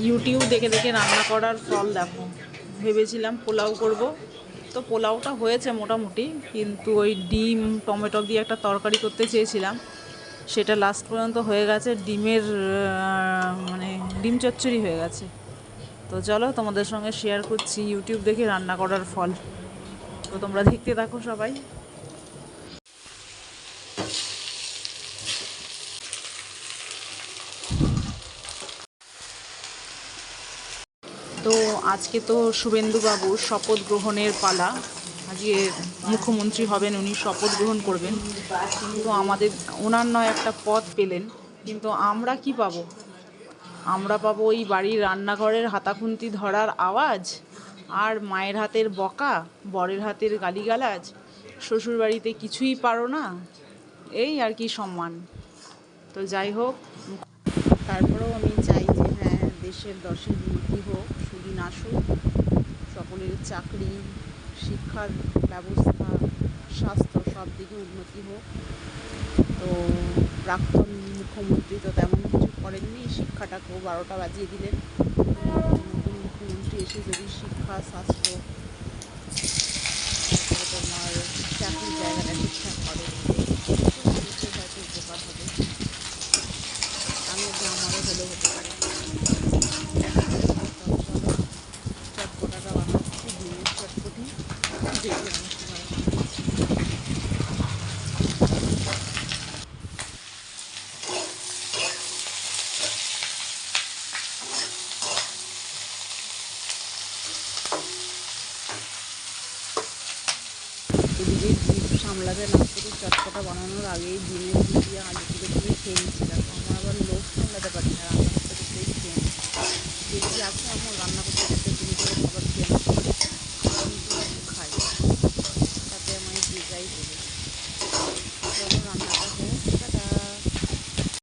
YouTube দেখে দেখে রান্না করার ফল দেখো। ভেবেছিলাম পোলাও করব, তো পোলাওটা হয়েছে মোটামুটি, কিন্তু ওই ডিম টমেটো দিয়ে একটা তরকারি করতে চেয়েছিলাম, সেটা লাস্ট পর্যন্ত হয়ে গেছে ডিমের মানে ডিম চচ্চড়ি হয়ে গেছে। তো চলো তোমাদের সঙ্গে শেয়ার করছি ইউটিউব দেখে রান্না করার ফল। তো তোমরা দেখতে থাকো সবাই। তো আজকে তো শুভেন্দুবাবুর শপথ গ্রহণের পালা। আজকে মুখ্যমন্ত্রী হবেন, উনি শপথ গ্রহণ করবেন, কিন্তু আমাদের ওনার নয় একটা পদ পেলেন, কিন্তু আমরা কি পাবো? আমরা পাবো ওই বাড়ির রান্নাঘরের হাতাখুন্তি ধরার আওয়াজ, আর মায়ের হাতের বকা, বরের হাতের গালিগালাজ, শ্বশুরবাড়িতে কিছুই পারো না, এই আর কি সম্মান। তো যাই হোক, তারপরেও আমি চাই যে হ্যাঁ, দেশের দশের উন্নতি হোক, সুদিন আসুক, সকলের চাকরি, শিক্ষার ব্যবস্থা, স্বাস্থ্য সব দিকে উন্নতি হোক। তো প্রাক্তন মুখ্যমন্ত্রী তো তেমন কিছু করেননি, শিক্ষাটাকেও 12টা বাজিয়ে দিলেন। নতুন মুখ্যমন্ত্রী এসে যদি শিক্ষা, স্বাস্থ্য, তারপরে তোমার চাকরির জায়গাটা ঠিকঠাক করে, মানুষের হয়তো উপকার হবে। আমি যে আমারও হলেও হতে পারে। চটপটাটা বানাচ্ছি, ডিমের চটপটি, দেখি আমি কীভাবে এদিকে জিভ সামলাতে না পেরে চটপটা বানানোর আগেই ডিমের দিয়ে আলু দিয়ে খেয়ে নিচ্ছিলাম। আমার আবার লোভ সামলাতে পারি না, রান্না করতে করতেই খেয়ে নিচ্ছি। দেখি আছে আমার রান্না করতে করতে